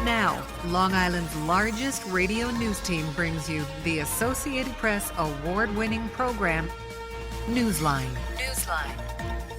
Now, Long Island's largest radio news team brings you the Associated Press award-winning program, Newsline.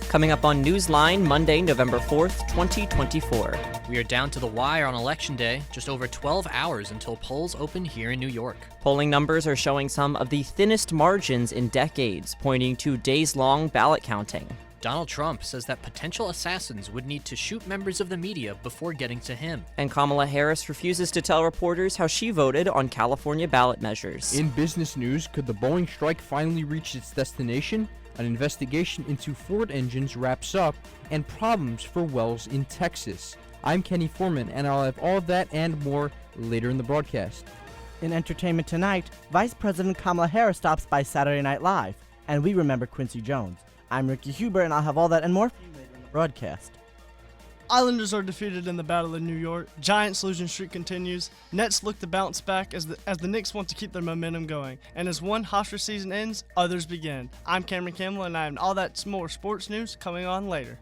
Coming up on Newsline, Monday, November 4th, 2024. We are down to the wire on Election Day, just over 12 hours until polls open here in New York. Polling numbers are showing some of the thinnest margins in decades, pointing to days-long ballot counting. Donald Trump says that potential assassins would need to shoot members of the media before getting to him. And Kamala Harris refuses to tell reporters how she voted on California ballot measures. In business news, could the Boeing strike finally reach its destination? An investigation into Ford engines wraps up, and problems for wells in Texas. I'm Kenny Foreman, and I'll have all of that and more later in the broadcast. In entertainment tonight, Vice President Kamala Harris stops by Saturday Night Live, and we remember Quincy Jones. I'm Ricky Huber, and I'll have all that and more for you later in the broadcast. Islanders are defeated in the Battle of New York. Giants' losing streak continues. Nets look to bounce back as the Knicks want to keep their momentum going. And as one Hofstra season ends, others begin. I'm Cameron Campbell, and I have all that more sports news coming on later.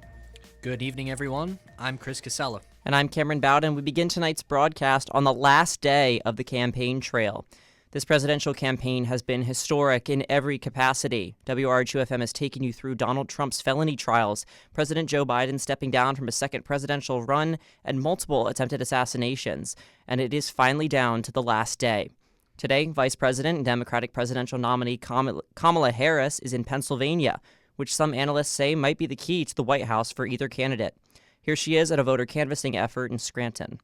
Good evening, everyone. I'm Chris Casella. And I'm Cameron Bowden. We begin tonight's broadcast on the last day of the campaign trail. This presidential campaign has been historic in every capacity. WRHU FM has taken you through Donald Trump's felony trials, President Joe Biden stepping down from a second presidential run, and multiple attempted assassinations. And it is finally down to the last day. Today, Vice President and Democratic presidential nominee Kamala Harris is in Pennsylvania, which some analysts say might be the key to the White House for either candidate. Here she is at a voter canvassing effort in Scranton.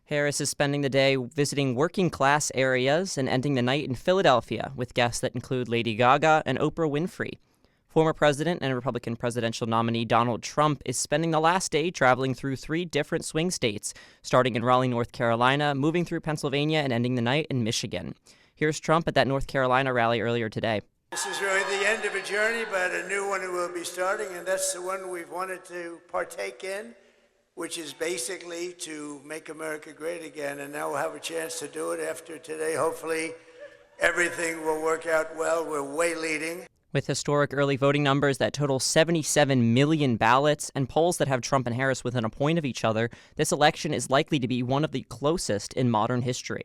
Harris is spending the day visiting working-class areas and ending the night in Philadelphia with guests that include Lady Gaga and Oprah Winfrey. Former president and Republican presidential nominee Donald Trump is spending the last day traveling through 3 different swing states, starting in Raleigh, North Carolina, moving through Pennsylvania, and ending the night in Michigan. Here's Trump at that North Carolina rally earlier today. This is really the end of a journey, but a new one will be starting, and that's the one we've wanted to partake in, which is basically to make America great again. And now we'll have a chance to do it after today. Hopefully, everything will work out well. We're way leading. With historic early voting numbers that total 77 million ballots and polls that have Trump and Harris within a point of each other, this election is likely to be one of the closest in modern history.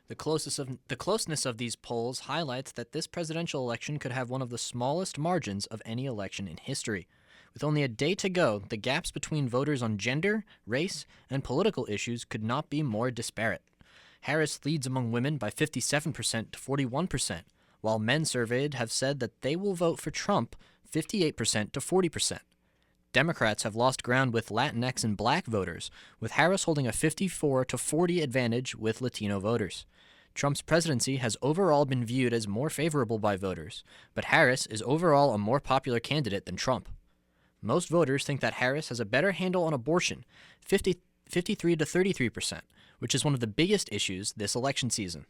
The closeness of these polls highlights that this presidential election could have one of the smallest margins of any election in history. With only a day to go, the gaps between voters on gender, race, and political issues could not be more disparate. Harris leads among women by 57% to 41%, while men surveyed have said that they will vote for Trump 58% to 40%. Democrats have lost ground with Latinx and black voters, with Harris holding a 54 to 40 advantage with Latino voters. Trump's presidency has overall been viewed as more favorable by voters, but Harris is overall a more popular candidate than Trump. Most voters think that Harris has a better handle on abortion, 53 to 33%, which is one of the biggest issues this election season.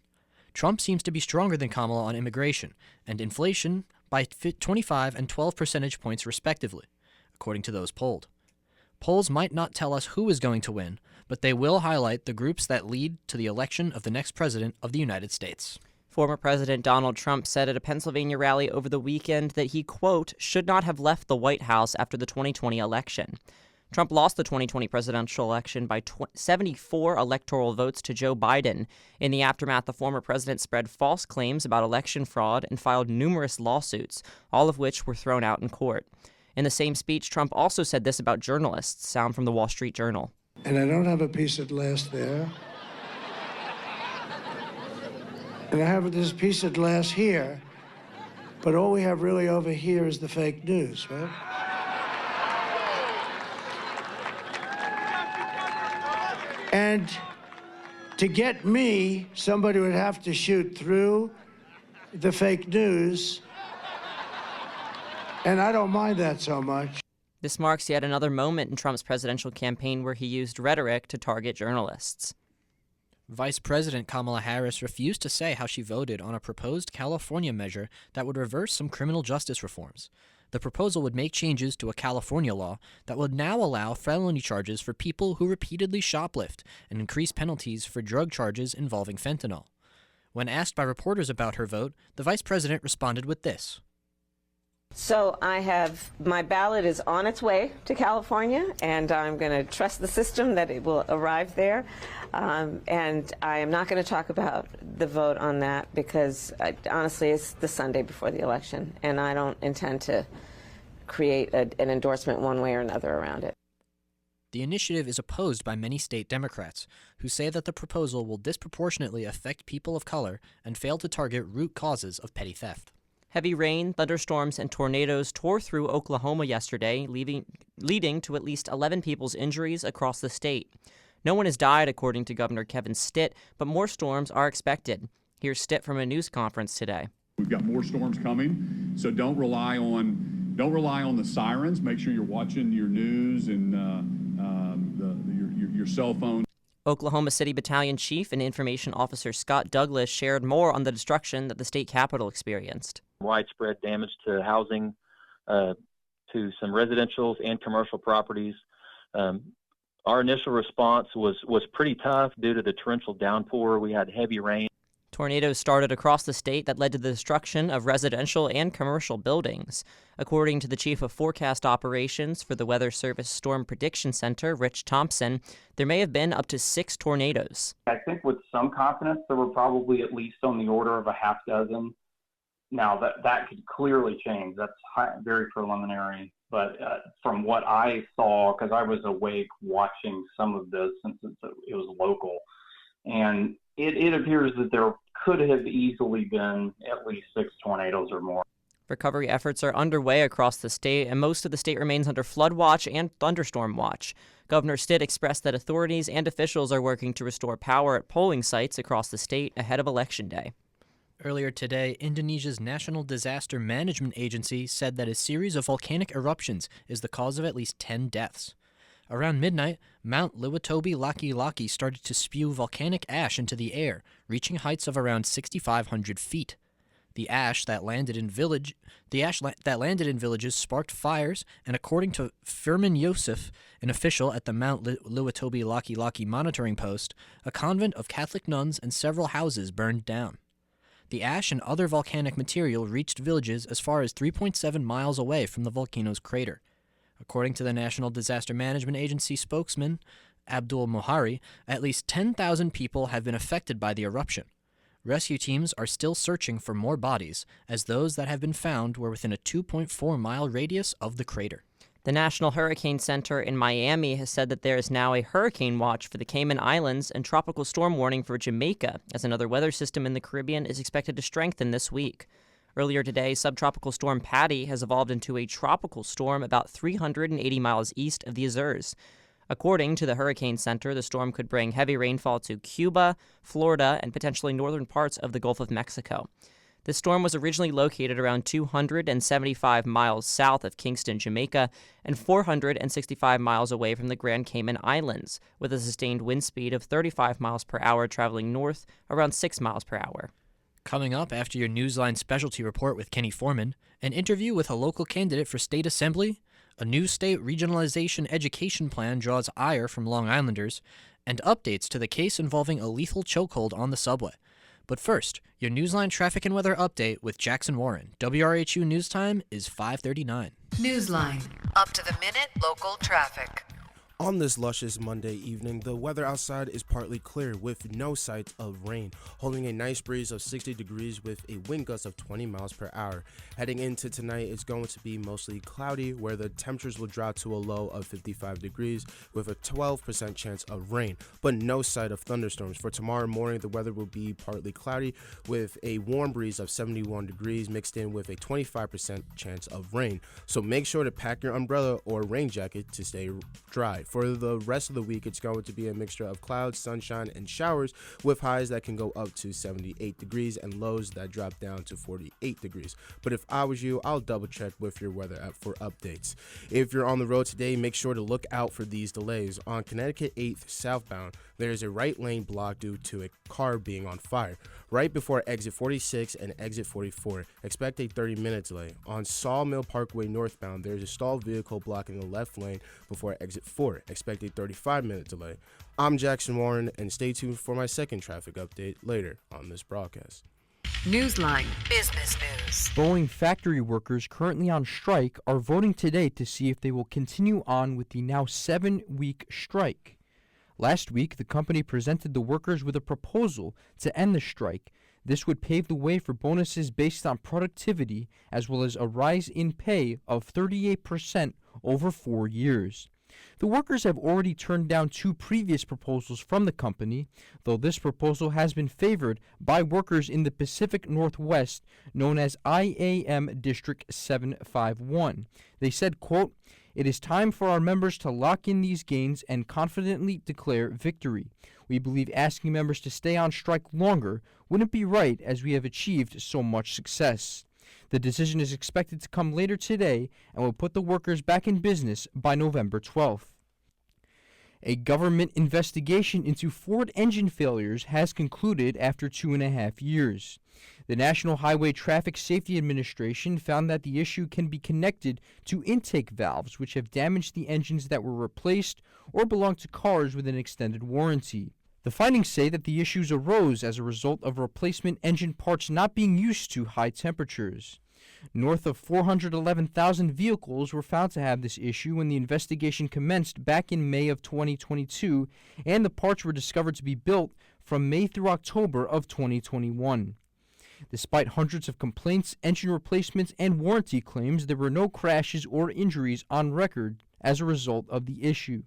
Trump seems to be stronger than Kamala on immigration and inflation by 25 and 12 percentage points respectively, according to those polled. Polls might not tell us who is going to win, but they will highlight the groups that lead to the election of the next president of the United States. Former President Donald Trump said at a Pennsylvania rally over the weekend that he, quote, should not have left the White House after the 2020 election. Trump lost the 2020 presidential election by 74 electoral votes to Joe Biden. In the aftermath, the former president spread false claims about election fraud and filed numerous lawsuits, all of which were thrown out in court. In the same speech, Trump also said this about journalists, sound from the Wall Street Journal. And I don't have a piece of glass there. And I have this piece of glass here, but all we have really over here is the fake news, right? And to get me, somebody would have to shoot through the fake news, and I don't mind that so much. This marks yet another moment in Trump's presidential campaign where he used rhetoric to target journalists. Vice President Kamala Harris refused to say how she voted on a proposed California measure that would reverse some criminal justice reforms. The proposal would make changes to a California law that would now allow felony charges for people who repeatedly shoplift and increase penalties for drug charges involving fentanyl. When asked by reporters about her vote, the vice president responded with this. So my ballot is on its way to California, and I'm going to trust the system that it will arrive there. And I am not going to talk about the vote on that because, honestly, it's the Sunday before the election, and I don't intend to create an endorsement one way or another around it. The initiative is opposed by many state Democrats, who say that the proposal will disproportionately affect people of color and fail to target root causes of petty theft. Heavy rain, thunderstorms, and tornadoes tore through Oklahoma yesterday, leading to at least 11 people's injuries across the state. No one has died, according to Governor Kevin Stitt, but more storms are expected. Here's Stitt from a news conference today. We've got more storms coming, so don't rely on the sirens. Make sure you're watching your news and your cell phone. Oklahoma City Battalion Chief and Information Officer Scott Douglas shared more on the destruction that the state capitol experienced. Widespread damage to housing, to some residential and commercial properties. Our initial response was pretty tough due to the torrential downpour. We had heavy rain. Tornadoes started across the state that led to the destruction of residential and commercial buildings. According to the chief of forecast operations for the Weather Service Storm Prediction Center, Rich Thompson, there may have been up to 6 tornadoes. I think with some confidence there were probably at least on the order of a half dozen. Now that could clearly change. That's very preliminary. But from what I saw, because I was awake watching some of this since it was local, and it appears that there could have easily been at least 6 tornadoes or more. Recovery efforts are underway across the state, and most of the state remains under flood watch and thunderstorm watch. Governor Stitt expressed that authorities and officials are working to restore power at polling sites across the state ahead of Election Day. Earlier today, Indonesia's National Disaster Management Agency said that a series of volcanic eruptions is the cause of at least 10 deaths. Around midnight, Mount Liwatobi Laki-Laki started to spew volcanic ash into the air, reaching heights of around 6,500 feet. The ash that landed in villages sparked fires, and according to Firman Yosef, an official at the Mount Liwatobi Laki-Laki monitoring post, a convent of Catholic nuns and several houses burned down. The ash and other volcanic material reached villages as far as 3.7 miles away from the volcano's crater. According to the National Disaster Management Agency spokesman, Abdul Mohari, at least 10,000 people have been affected by the eruption. Rescue teams are still searching for more bodies, as those that have been found were within a 2.4-mile radius of the crater. The National Hurricane Center in Miami has said that there is now a hurricane watch for the Cayman Islands and tropical storm warning for Jamaica, as another weather system in the Caribbean is expected to strengthen this week. Earlier today, subtropical storm Patty has evolved into a tropical storm about 380 miles east of the Azores. According to the Hurricane Center, the storm could bring heavy rainfall to Cuba, Florida, and potentially northern parts of the Gulf of Mexico. This storm was originally located around 275 miles south of Kingston, Jamaica, and 465 miles away from the Grand Cayman Islands, with a sustained wind speed of 35 miles per hour traveling north around 6 miles per hour. Coming up after your Newsline specialty report with Kenny Foreman, an interview with a local candidate for state assembly, a new state regionalization education plan draws ire from Long Islanders, and updates to the case involving a lethal chokehold on the subway. But first, your Newsline traffic and weather update with Jackson Warren. WRHU News Time is 5:39. Newsline. Up to the minute local traffic. On this luscious Monday evening, the weather outside is partly clear with no sight of rain, holding a nice breeze of 60 degrees with a wind gust of 20 miles per hour. Heading into tonight, it's going to be mostly cloudy, where the temperatures will drop to a low of 55 degrees with a 12% chance of rain, but no sight of thunderstorms. For tomorrow morning, the weather will be partly cloudy with a warm breeze of 71 degrees mixed in with a 25% chance of rain. So make sure to pack your umbrella or rain jacket to stay dry. For the rest of the week, it's going to be a mixture of clouds, sunshine, and showers with highs that can go up to 78 degrees and lows that drop down to 48 degrees. But if I was you, I'll double check with your weather app for updates. If you're on the road today, make sure to look out for these delays. On Connecticut 8th southbound, there is a right lane blocked due to a car being on fire. Right before exit 46 and exit 44, expect a 30-minute delay. On Sawmill Parkway northbound, there is a stalled vehicle blocking the left lane before exit 4. 4, expect a 35-minute delay. I'm Jackson Warren, and stay tuned for my second traffic update later on this broadcast. Newsline Business News. Boeing factory workers currently on strike are voting today to see if they will continue on with the now 7-week strike. Last week, the company presented the workers with a proposal to end the strike. This would pave the way for bonuses based on productivity, as well as a rise in pay of 38% over 4 years. The workers have already turned down 2 previous proposals from the company, though this proposal has been favored by workers in the Pacific Northwest, known as IAM District 751. They said, quote, "It is time for our members to lock in these gains and confidently declare victory. We believe asking members to stay on strike longer wouldn't be right, as we have achieved so much success." The decision is expected to come later today and will put the workers back in business by November 12th. A government investigation into Ford engine failures has concluded after 2.5 years. The National Highway Traffic Safety Administration found that the issue can be connected to intake valves, which have damaged the engines that were replaced or belong to cars with an extended warranty. The findings say that the issues arose as a result of replacement engine parts not being used to high temperatures. North of 411,000 vehicles were found to have this issue when the investigation commenced back in May of 2022, and the parts were discovered to be built from May through October of 2021. Despite hundreds of complaints, engine replacements, and warranty claims, there were no crashes or injuries on record as a result of the issue.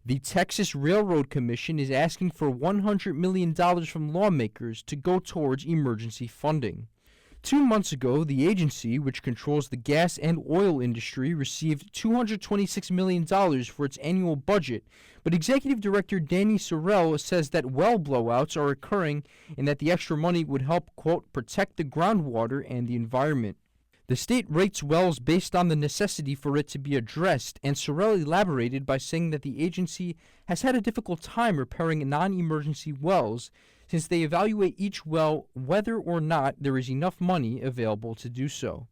The Texas Railroad Commission is asking for $100 million from lawmakers to go towards emergency funding. 2 months ago, the agency, which controls the gas and oil industry, received $226 million for its annual budget, but Executive Director Danny Sorrell says that well blowouts are occurring and that the extra money would help, quote, protect the groundwater and the environment. The state rates wells based on the necessity for it to be addressed, and Sorrell elaborated by saying that the agency has had a difficult time repairing non-emergency wells since they evaluate each well whether or not there is enough money available to do so.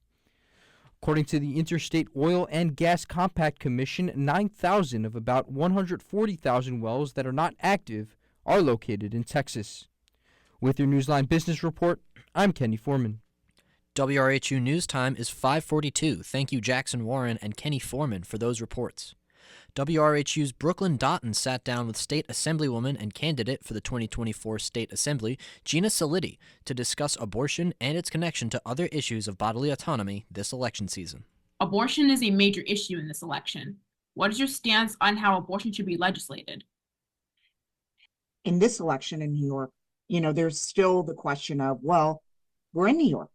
According to the Interstate Oil and Gas Compact Commission, 9,000 of about 140,000 wells that are not active are located in Texas. With your Newsline Business Report, I'm Kenny Foreman. WRHU News Time is 5:42. Thank you, Jackson Warren and Kenny Foreman, for those reports. WRHU's Brooklyn Doughton sat down with State Assemblywoman and candidate for the 2024 State Assembly, Gina Saliti, to discuss abortion and its connection to other issues of bodily autonomy this election season. Abortion is a major issue in this election. What is your stance on how abortion should be legislated? In this election in New York, there's still the question of, well, we're in New York.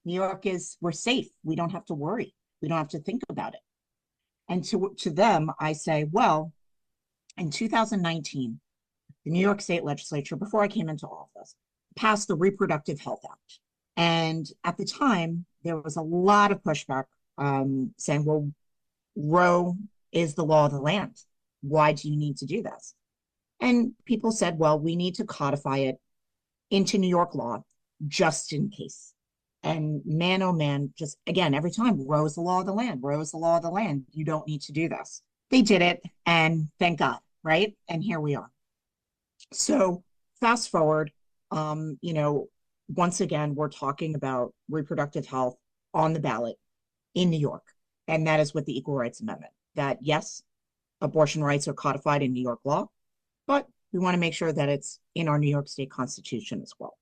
New York we're safe. We don't have to worry. We don't have to think about it. And to them, I say, well, in 2019, the New York State Legislature, before I came into office, passed the Reproductive Health Act. And at the time, there was a lot of pushback saying, well, Roe is the law of the land. Why do you need to do this? And people said, well, we need to codify it into New York law just in case. And man, oh man, just again, every time, Roe is the law of the land, Roe is the law of the land. You don't need to do this. They did it, and thank God, right? And here we are. So fast forward, once again, we're talking about reproductive health on the ballot in New York. And that is with the Equal Rights Amendment, that yes, abortion rights are codified in New York law, but we want to make sure that it's in our New York State Constitution as well.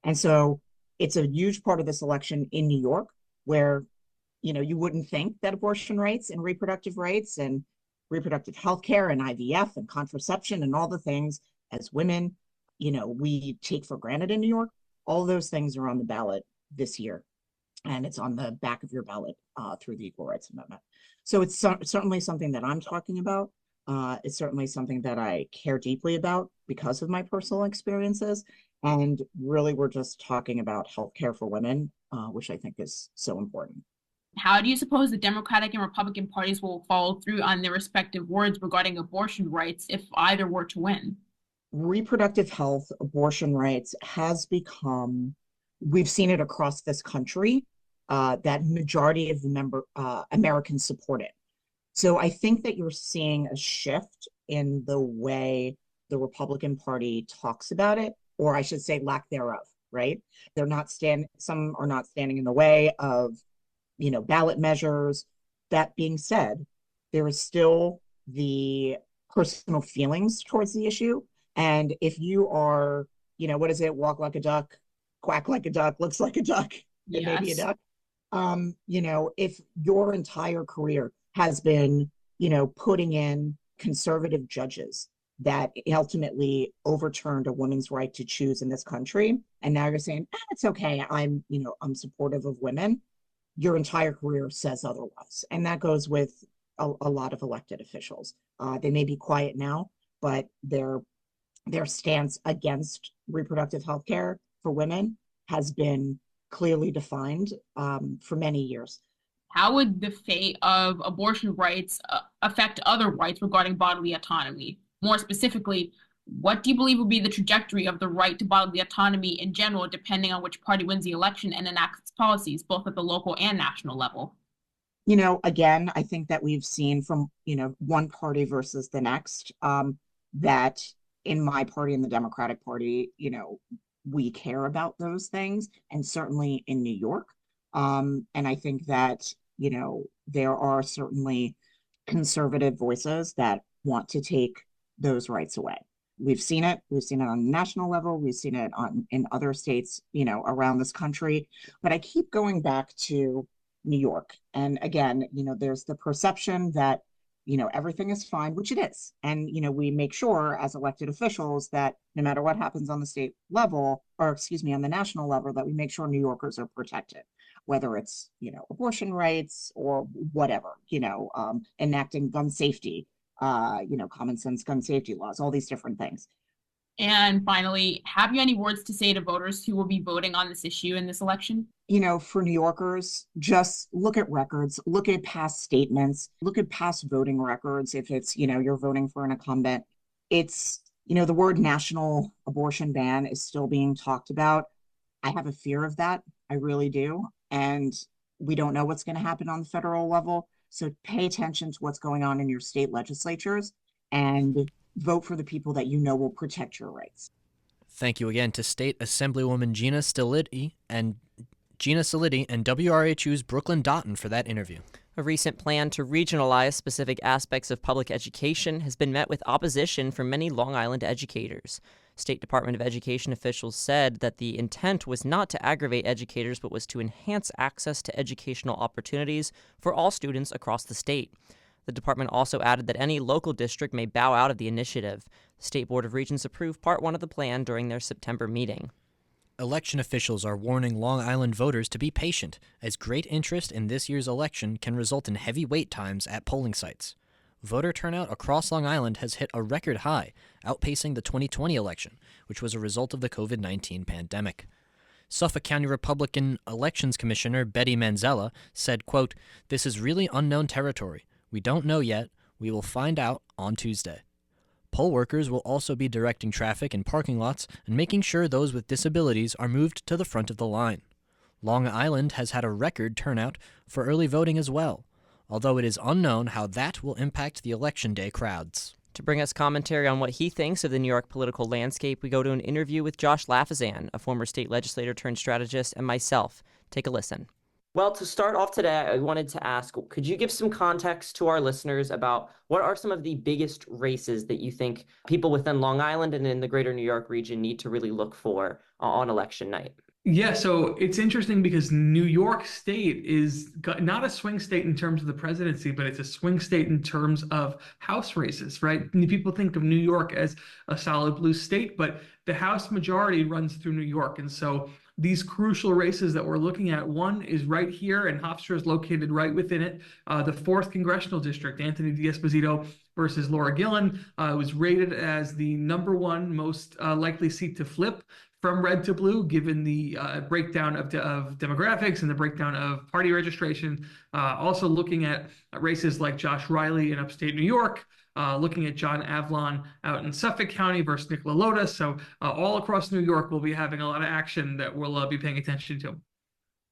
And so it's a huge part of this election in New York where, you wouldn't think that abortion rights and reproductive health care and IVF and contraception and all the things as women, we take for granted in New York. All those things are on the ballot this year. And it's on the back of your ballot through the Equal Rights Amendment. So it's certainly something that I'm talking about. It's certainly something that I care deeply about because of my personal experiences. And really, we're just talking about healthcare for women, which I think is so important. How do you suppose the Democratic and Republican parties will follow through on their respective words regarding abortion rights if either were to win? Reproductive health, abortion rights has become, we've seen it across this country, that majority of the Americans support it. So I think that you're seeing a shift in the way the Republican Party talks about it, or I should say lack thereof, right? Some are not standing in the way of, ballot measures. That being said, there is still the personal feelings towards the issue. And if you are, what is it? Walk like a duck, quack like a duck, looks like a duck, and maybe a duck. If your entire career has been, putting in conservative judges that ultimately overturned a woman's right to choose in this country, and now you're saying, it's okay, I'm supportive of women, your entire career says otherwise. And that goes with a lot of elected officials. They may be quiet now, but their stance against reproductive health care for women has been clearly defined for many years. How would the fate of abortion rights affect other rights regarding bodily autonomy? More specifically, what do you believe will be the trajectory of the right to bodily autonomy in general, depending on which party wins the election and enacts its policies, both at the local and national level? Again, I think that we've seen from, one party versus the next, that in my party, in the Democratic Party, we care about those things, and certainly in New York. And I think that, there are certainly conservative voices that want to take those rights away. We've seen it. We've seen it on the national level. We've seen it in other states, around this country. But I keep going back to New York. And again, there's the perception that, everything is fine, which it is. And, we make sure as elected officials that no matter what happens on the state level, or excuse me, on the national level, that we make sure New Yorkers are protected, whether it's, abortion rights or whatever, enacting gun safety, common sense gun safety laws, all these different things. And finally, have you any words to say to voters who will be voting on this issue in this election? For New Yorkers, just look at records, look at past statements, look at past voting records. If it's, you're voting for an incumbent, it's, the word national abortion ban is still being talked about. I have a fear of that. I really do. And we don't know what's going to happen on the federal level. So pay attention to what's going on in your state legislatures and vote for the people that will protect your rights. Thank you again to State Assemblywoman Gina Stillity and WRHU's Brooklyn Doughton for that interview. A recent plan to regionalize specific aspects of public education has been met with opposition from many Long Island educators. State Department of Education officials said that the intent was not to aggravate educators, but was to enhance access to educational opportunities for all students across the state. The department also added that any local district may bow out of the initiative. The State Board of Regents approved Part 1 of the plan during their September meeting. Election officials are warning Long Island voters to be patient, as great interest in this year's election can result in heavy wait times at polling sites. Voter turnout across Long Island has hit a record high, outpacing the 2020 election, which was a result of the COVID-19 pandemic. Suffolk County Republican Elections Commissioner Betty Manzella said, quote, "This is really unknown territory. We don't know yet. We will find out on Tuesday." Poll workers will also be directing traffic in parking lots and making sure those with disabilities are moved to the front of the line. Long Island has had a record turnout for early voting as well, although it is unknown how that will impact the Election Day crowds. To bring us commentary on what he thinks of the New York political landscape, we go to an interview with Josh Lafazan, a former state legislator turned strategist, and myself. Take a listen. Well, to start off today, I wanted to ask, could you give some context to our listeners about what are some of the biggest races that you think people within Long Island and in the greater New York region need to really look for on election night? Yeah, so it's interesting because New York State is not a swing state in terms of the presidency, but it's a swing state in terms of House races, right? People think of New York as a solid blue state, but the House majority runs through New York. And so these crucial races that we're looking at, one is right here, and Hofstra is located right within it. The 4th Congressional District, Anthony D'Esposito versus Laura Gillen, was rated as the #1 most likely seat to flip from red to blue, given the breakdown of demographics and the breakdown of party registration. Also looking at races like Josh Riley in upstate New York, looking at John Avlon out in Suffolk County versus Nicola Lotus. So all across New York, we'll be having a lot of action that we'll be paying attention to.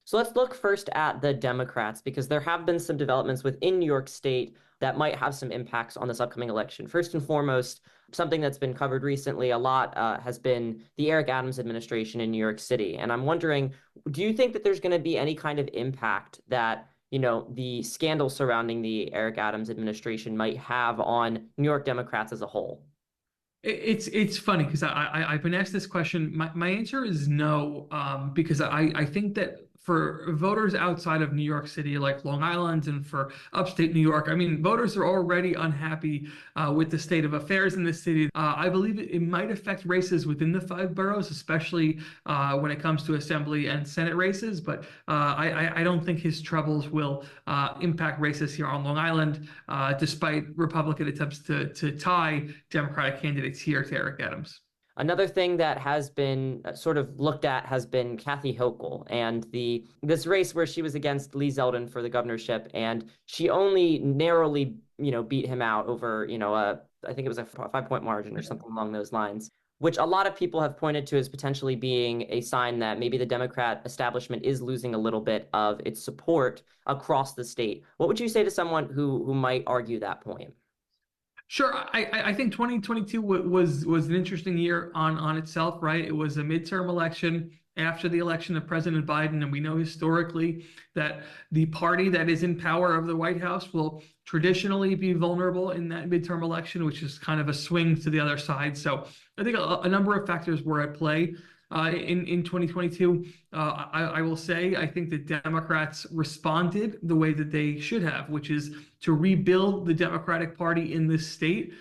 So let's look first at the Democrats, because there have been some developments within New York State that might have some impacts on this upcoming election. First and foremost, something that's been covered recently a lot has been the Eric Adams administration in New York City. And I'm wondering, do you think that there's going to be any kind of impact that, the scandal surrounding the Eric Adams administration might have on New York Democrats as a whole? It's funny because I've been asked this question. My answer is no, because I think that for voters outside of New York City, like Long Island, and for upstate New York, I mean, voters are already unhappy with the state of affairs in the city. I believe it might affect races within the 5 boroughs, especially when it comes to assembly and Senate races. But I don't think his troubles will impact races here on Long Island, despite Republican attempts to tie Democratic candidates here to Eric Adams. Another thing that has been sort of looked at has been Kathy Hochul and this race where she was against Lee Zeldin for the governorship, and she only narrowly, beat him out over, I think it was a 5-point margin or something along those lines, which a lot of people have pointed to as potentially being a sign that maybe the Democrat establishment is losing a little bit of its support across the state. What would you say to someone who might argue that point? Sure. I think 2022 was an interesting year on itself, right? It was a midterm election after the election of President Biden, and we know historically that the party that is in power of the White House will traditionally be vulnerable in that midterm election, which is kind of a swing to the other side. So I think a number of factors were at play in 2022. I will say I think the Democrats responded the way that they should have, which is to rebuild the Democratic Party in this state.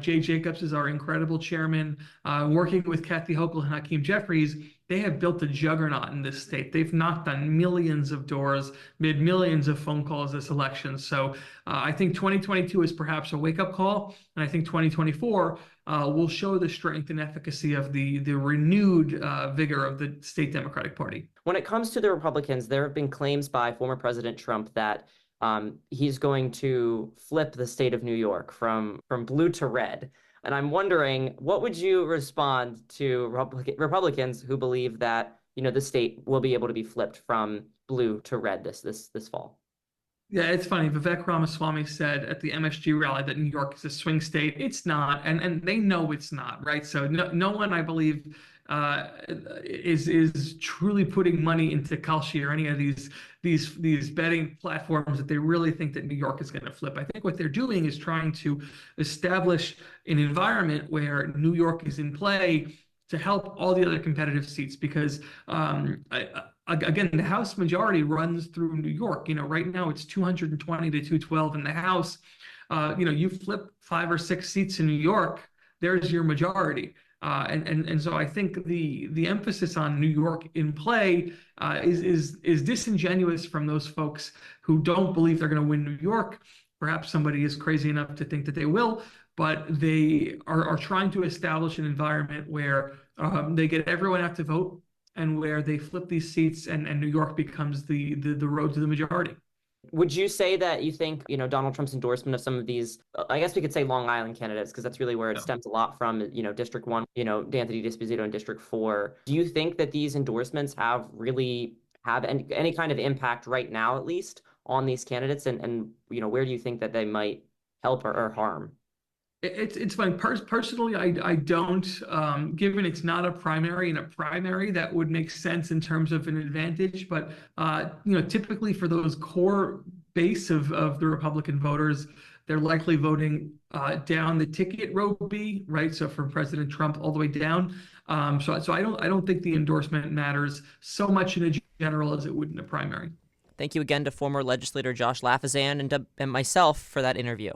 Jay Jacobs is our incredible chairman, working with Kathy Hochul and Hakeem Jeffries. They have built a juggernaut in this state. They've knocked on millions of doors, made millions of phone calls this election. So I think 2022 is perhaps a wake-up call, and I think 2024 will show the strength and efficacy of the renewed vigor of the state Democratic Party. When it comes to the Republicans, there have been claims by former President Trump that he's going to flip the state of New York from blue to red. And I'm wondering, what would you respond to Republicans who believe that, the state will be able to be flipped from blue to red this fall? Yeah, it's funny. Vivek Ramaswamy said at the MSG rally that New York is a swing state. It's not, and they know it's not, right? So no one, I believe, is truly putting money into Kalshi or any of these betting platforms that they really think that New York is going to flip. I think what they're doing is trying to establish an environment where New York is in play to help all the other competitive seats, because again, the House majority runs through New York. Right now it's 220 to 212 in the House. You flip 5 or 6 seats in New York, there's your majority. And so I think the emphasis on New York in play is disingenuous from those folks who don't believe they're going to win New York. Perhaps somebody is crazy enough to think that they will, but they are trying to establish an environment where they get everyone out to vote, and where they flip these seats and New York becomes the road to the majority. Would you say that you think, Donald Trump's endorsement of some of these, I guess we could say Long Island candidates, because that's really where it stems a lot from, District 1, D'Anthony D'Esposito in District 4. Do you think that these endorsements have any kind of impact right now, at least, on these candidates? And where do you think that they might help or harm? It's funny. Personally, I don't. Given it's not a primary, in a primary that would make sense in terms of an advantage. But typically for those core base of the Republican voters, they're likely voting down the ticket row B, right? So from President Trump all the way down. So I don't think the endorsement matters so much in a general as it would in a primary. Thank you again to former legislator Josh Lafazan and myself for that interview.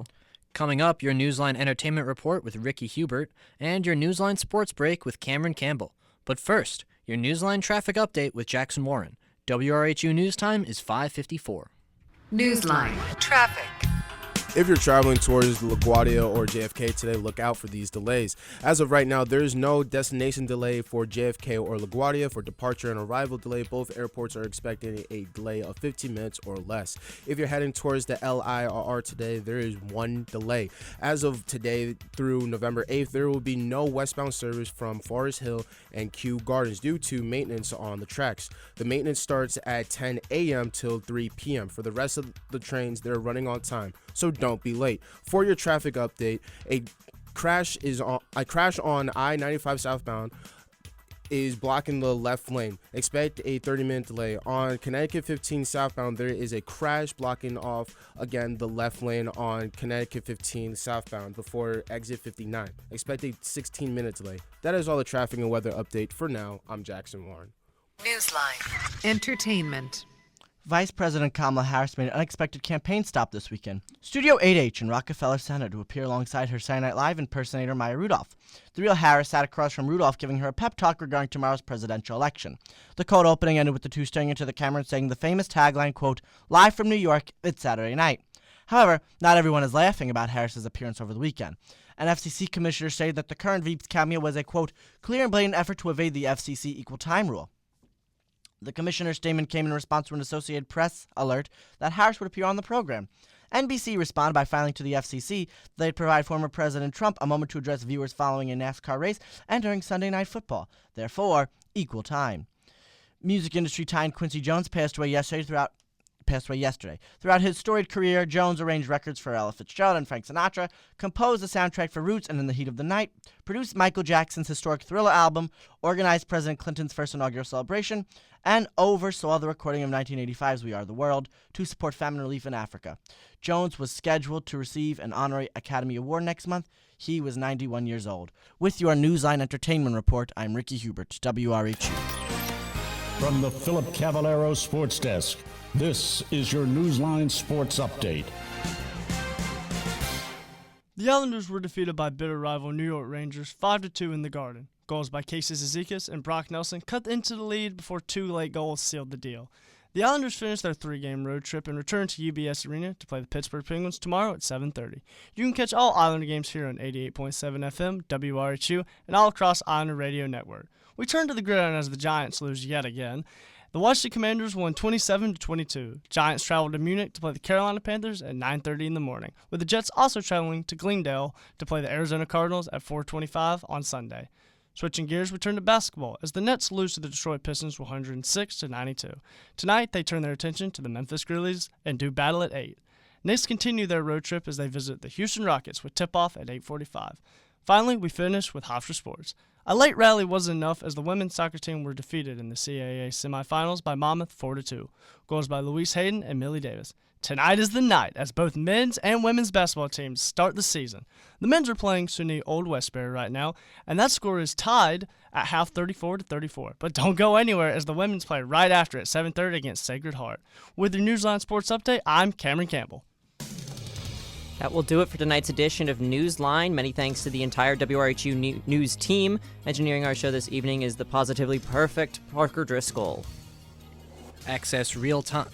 Coming up, your Newsline Entertainment Report with Ricky Hubert and your Newsline Sports Break with Cameron Campbell. But first, your Newsline Traffic Update with Jackson Warren. WRHU News Time is 5:54. Newsline Traffic. If you're traveling towards LaGuardia or JFK today, look out for these delays. As of right now, there is no destination delay for JFK or LaGuardia. For departure and arrival delay, both airports are expecting a delay of 15 minutes or less. If you're heading towards the LIRR today, there is one delay. As of today through November 8th, there will be no westbound service from Forest Hill and Kew Gardens due to maintenance on the tracks. The maintenance starts at 10 a.m. till 3 p.m. For the rest of the trains, they're running on time, so don't be late. For your traffic update, a crash on I-95 southbound is blocking the left lane. Expect a 30-minute delay. On Connecticut 15 southbound, there is a crash blocking off again the left lane on Connecticut 15 southbound before exit 59. Expect a 16-minute delay. That is all the traffic and weather update for now. I'm Jackson Warren. Newsline. Entertainment. Vice President Kamala Harris made an unexpected campaign stop this weekend. Studio 8H in Rockefeller Center to appear alongside her Saturday Night Live impersonator Maya Rudolph. The real Harris sat across from Rudolph, giving her a pep talk regarding tomorrow's presidential election. The cold opening ended with the two staring into the camera and saying the famous tagline, quote, "Live from New York, it's Saturday night." However, not everyone is laughing about Harris's appearance over the weekend. An FCC commissioner stated that the current Veep's cameo was a, quote, "clear and blatant effort to evade the FCC equal time rule." The commissioner's statement came in response to an Associated Press alert that Harris would appear on the program. NBC responded by filing to the FCC that they'd provide former President Trump a moment to address viewers following a NASCAR race and during Sunday Night Football. Therefore, equal time. Music industry titan Quincy Jones passed away yesterday. Throughout his storied career, Jones arranged records for Ella Fitzgerald and Frank Sinatra, composed the soundtrack for Roots and In the Heat of the Night, produced Michael Jackson's historic Thriller album, organized President Clinton's first inaugural celebration, and oversaw the recording of 1985's We Are the World to support famine relief in Africa. Jones was scheduled to receive an honorary Academy Award next month. He was 91 years old. With your Newsline Entertainment Report, I'm Ricky Hubert, WRHU. From the Philip Cavallero Sports Desk, this is your Newsline Sports Update. The Islanders were defeated by bitter rival New York Rangers 5-2 in the Garden. Goals by Casey Zizekas and Brock Nelson cut into the lead before two late goals sealed the deal. The Islanders finished their three-game road trip and return to UBS Arena to play the Pittsburgh Penguins tomorrow at 7:30. You can catch all Islander games here on 88.7 FM, WRHU, and all across Islander Radio Network. We turn to the gridiron as the Giants lose yet again. The Washington Commanders won 27-22. Giants traveled to Munich to play the Carolina Panthers at 9:30 in the morning, with the Jets also traveling to Glendale to play the Arizona Cardinals at 4:25 on Sunday. Switching gears, we turn to basketball as the Nets lose to the Detroit Pistons 106-92. Tonight, they turn their attention to the Memphis Grizzlies and do battle at 8. Knicks continue their road trip as they visit the Houston Rockets with tip-off at 8:45. Finally, we finish with Hofstra Sports. A late rally wasn't enough as the women's soccer team were defeated in the CAA semifinals by Monmouth 4-2. Goals by Louise Hayden and Millie Davis. Tonight is the night as both men's and women's basketball teams start the season. The men's are playing SUNY Old Westbury right now, and that score is tied at half 34-34. But don't go anywhere as the women's play right after at 7:30 against Sacred Heart. With your Newsline Sports Update, I'm Cameron Campbell. That will do it for tonight's edition of Newsline. Many thanks to the entire WRHU News team. Engineering our show this evening is the positively perfect Parker Driscoll. Access real-time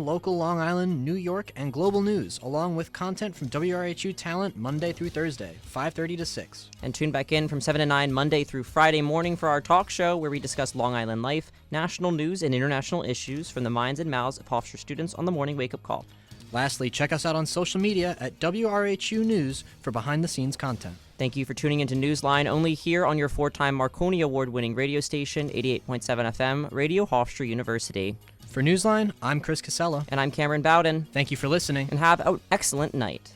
local Long Island, New York, and global news, along with content from WRHU Talent Monday through Thursday, 5:30 to 6. And tune back in from 7 to 9 Monday through Friday morning for our talk show where we discuss Long Island life, national news, and international issues from the minds and mouths of Hofstra students on the morning wake-up call. Lastly, check us out on social media at WRHU News for behind-the-scenes content. Thank you for tuning into Newsline, only here on your 4-time Marconi Award-winning radio station, 88.7 FM, Radio Hofstra University. For Newsline, I'm Chris Casella. And I'm Cameron Bowden. Thank you for listening. And have an excellent night.